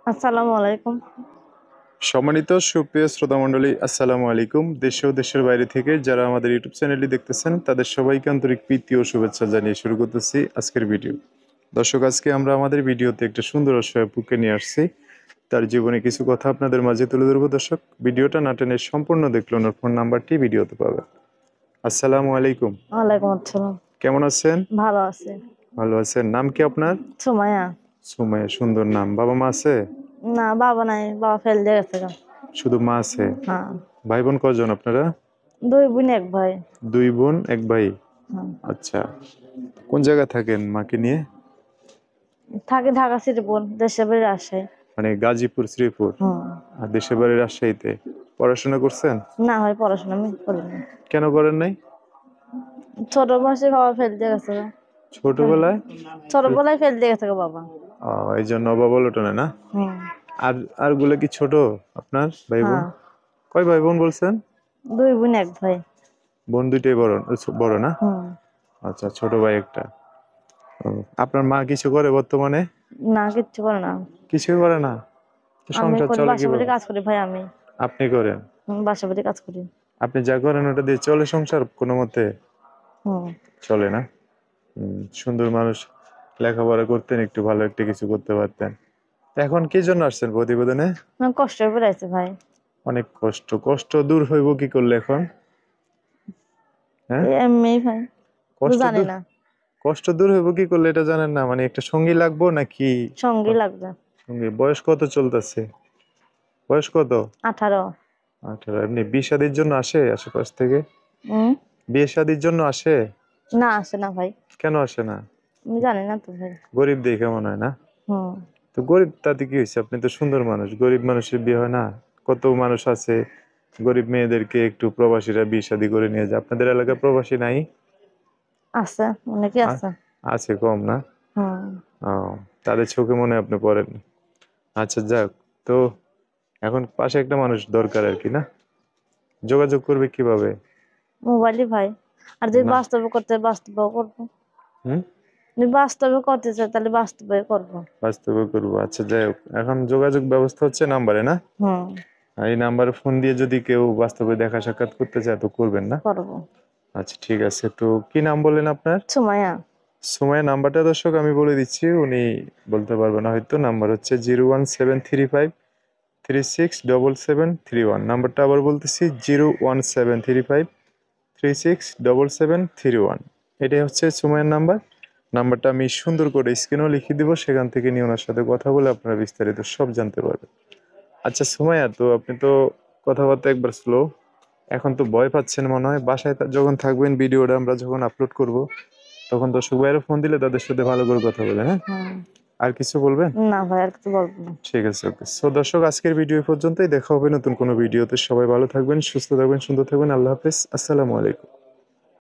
আসসালামু আলাইকুম। সম্মানিত সুপ্রিয় শ্রোতা মণ্ডলী, আসসালামু আলাইকুম। দেশে ও দেশের বাইরে থেকে যারা আমাদের ইউটিউব চ্যানেলটি দেখতেছেন তাদের সবাইকে আন্তরিক প্রীতি ও শুভেচ্ছা জানিয়ে শুরু করতেছি আজকের ভিডিও। দর্শক, আজকে আমরা আমাদের ভিডিওতে একটা সুন্দর অসহায় আপুকে নিয়ে আসছি। তার জীবনে কিছু কথা আপনাদের মাঝে তুলে ধরবো। দর্শক, ভিডিওটা না টেনে সম্পূর্ণ দেখলে ওনার ফোন নাম্বারটি ভিডিওতে পাবেন। আসসালামু আলাইকুম। ওয়ালাইকুম আসসালাম। কেমন আছেন? ভালো আছি। ভালো আছেন। নাম কি আপনার? সুমাইয়া। সুমাইয়া, সুন্দর নাম। বাবা মা আছে? না, বাবা নাই, বাবা ফেল দিয়ে গেছে গা। শুধু মা আছে? হ্যাঁ। ভাই বোন কজন আপনারা? 2 বোন 1 ভাই। 2 বোন 1 ভাই। হ্যাঁ। আচ্ছা, কোন জায়গায় থাকেন মাকে নিয়ে? থাকি ঢাকা সিটি বোন, দেশের বাড়ি রাজশাহী। মানে গাজীপুর, শ্রীপুর। হুম। আর দেশের বাড়ি রাজশাহীতে। পড়াশোনা করছেন? না ভাই, পড়াশোনা আমি করিনি। কেন করেন নাই? ছোট বয়সে বাবা ফেল দিয়ে গেছে গা। ছোটবেলায়? ছোটবেলায় ফেল দিয়ে গেছে গা বাবা। এই জন্য অভাব অনটনে না? হুম। আর আর গুলো কি ছোট আপনার ভাই বোন? হ্যাঁ। কয় ভাই বোন বলছেন? 2 বোন 1 ভাই। বোন দুইটাই বড়? বড় না? হুম। আচ্ছা, ছোট ভাই একটা। ও, আপনার মা কিছু করে বর্তমানে? না, কিচ্ছু করে না। কিছুই করে না? তো আমি সংসার করি, চলে বাসা বাড়ি কিভাবে? কাজ করি ভাই আমি। আপনি করেন? বাসা বাড়ি কাজ করি। আপনি যা করেন ওটা দিয়ে চলে সংসার কোনো মতে? হুম। চলে না? সুন্দর মানুষ, লেখাপড়া করতেন, একটু ভালো একটা কিছু করতে পারতেন। তা এখন কি জন্য আসছেন প্রতিবেদনে? আমি কষ্ট করে আছি ভাই। অনেক কষ্ট। কষ্ট দূর হইব কি করলে এখন? হ্যাঁ? এমনি ভাই, তো কষ্ট জানি দূর না। কষ্ট দূর হইব কি করলে এটা জানেন না? মানে একটা সঙ্গী লাগবো নাকি? সঙ্গী লাগবে। সঙ্গী। বয়স কত চলতেছে? বয়স কত? 18। 18। এমনি বিয়ে শাদীর জন্য আসে আশেপাশ থেকে? হুম। বিয়ে শাদীর জন্য আসে? না, আসে না ভাই। কেন আসে না? আমি জানি না তো ভাই। গরিব দেখে মনে হয় না? হুম। তো গরিব তাতে কি হয়েছে? আপনি তো সুন্দর মানুষ, গরিব মানুষের বিয়ে হয় না? কত মানুষ আছে গরিব মেয়েদেরকে একটু প্রবাসীরা বিয়ে শাদী করে নিয়ে যায়। আপনাদের এলাকায় প্রবাসী নাই? আছে, অনেকে আ- আছে। আছে কম না? হুম। ও, তাদের চোখে মনে হয় আপনি পড়েন। আচ্ছা, যাক। তো এখন পাশে একটা মানুষ দরকার আর কি, না? যোগাযোগ করবে কিভাবে? মোবাইলই ভাই। আর যদি না। বাস্তবে করতে হয়, বাস্তবেও করবো। হুম। যদি বাস্তবে করতে চাই তাহলে বাস্তবে করবো। বাস্তবে করবো। আচ্ছা, যাই হোক, এখন যোগাযোগ ব্যবস্থা হচ্ছে নাম্বারে, না? হুম। আর এই নাম্বারে ফোন দিয়ে যদি কেউ বাস্তবে দেখা সাক্ষাৎ করতে চায় তো করবেন, না? করবো। আচ্ছা, ঠিক আছে। তো কি নাম বললেন আপনার? সুমাইয়া। সময়ের নাম্বারটা দর্শক আমি বলে দিচ্ছি, উনি বলতে পারবে না হয়তো। নাম্বার হচ্ছে 01735367731। নাম্বারটা আবার বলতেছি, 01735367731। এটাই হচ্ছে সুমাইয়ের নাম্বার। নাম্বারটা আমি সুন্দর করে স্ক্রিনেও লিখে দিব, সেখান থেকে নিয়ে ওনার সাথে কথা বলে আপনারা বিস্তারিত সব জানতে পারবেন। আচ্ছা সুমাইয়া, তো আপনি তো কথাবার্তা একবার স্লো, এখন তো ভয় পাচ্ছেন মনে হয়। বাসায় যখন থাকবেন, ভিডিওটা আমরা যখন আপলোড করব তখন দর্শক ভাইয়েরা ফোন দিলে তাদের সাথে ভালো করে কথা বলে, হ্যাঁ? হুম। আর কিছু বলবেন? না ভাই, আর কিছু বলবো না। ঠিক আছে, ওকে। সো দর্শক, আজকের ভিডিও পর্যন্তই। দেখা হবে নতুন কোনো ভিডিওতে। সবাই ভালো থাকবেন, সুস্থ থাকবেন, সুন্দর থাকবেন। আল্লাহ হাফেজ। আসসালামু আলাইকুম।